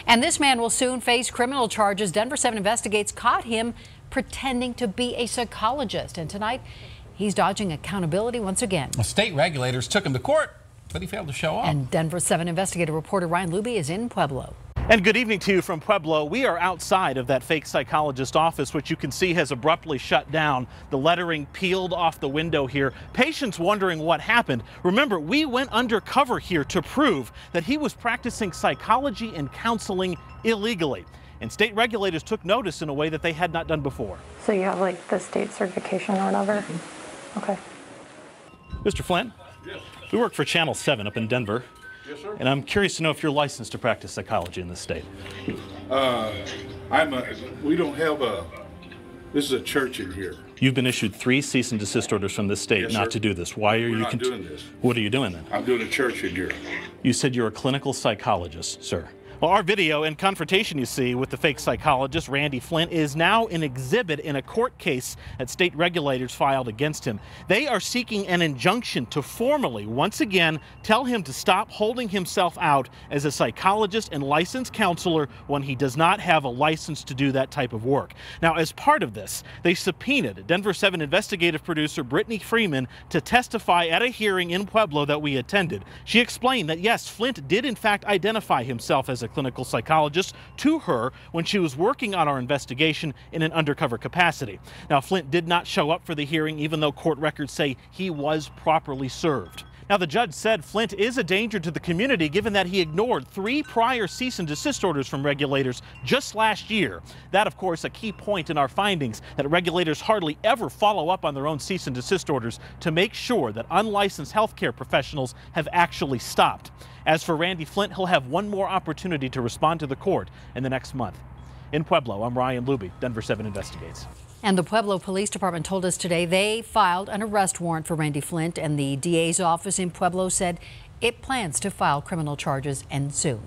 And this man will soon face criminal charges. Denver7 investigates caught him pretending to be a psychologist. And tonight, he's dodging accountability once again. State regulators took him to court, but he failed to show up. And Denver7 investigative reporter Ryan Luby is in Pueblo. And good evening to you from Pueblo. We are outside of that fake psychologist office, which you can see has abruptly shut down. The lettering peeled off the window here. Patients wondering what happened. Remember, we went undercover here to prove that he was practicing psychology and counseling illegally. And state regulators took notice in a way that they had not done before. So you have like the state certification or whatever? Okay. Mr. Flint? Yes. We work for Channel 7 up in Denver. Yes, sir. And I'm curious to know if you're licensed to practice psychology in this state. We don't have this is a church in here. You've been issued 3 cease and desist orders from this state Yes, not sir. to do this. Why are We're you not doing this. What are you doing then? I'm doing a church in here. You said you're a clinical psychologist, sir. Well, our video and confrontation you see with the fake psychologist, Randy Flint, is now an exhibit in a court case that state regulators filed against him. They are seeking an injunction to formally, once again, tell him to stop holding himself out as a psychologist and licensed counselor when he does not have a license to do that type of work. Now, as part of this, they subpoenaed Denver7 investigative producer Brittany Freeman to testify at a hearing in Pueblo that we attended. She explained that, yes, Flint did in fact identify himself as a clinical psychologist to her when she was working on our investigation in an undercover capacity. Now, Flint did not show up for the hearing, even though court records say he was properly served. Now, the judge said Flint is a danger to the community given that he ignored 3 prior cease and desist orders from regulators just last year. That, of course, a key point in our findings, that regulators hardly ever follow up on their own cease and desist orders to make sure that unlicensed healthcare professionals have actually stopped. As for Randy Flint, he'll have one more opportunity to respond to the court in the next month. In Pueblo, I'm Ryan Luby, Denver7 Investigates. And the Pueblo Police Department told us today they filed an arrest warrant for Randy Flint, and the DA's office in Pueblo said it plans to file criminal charges and soon.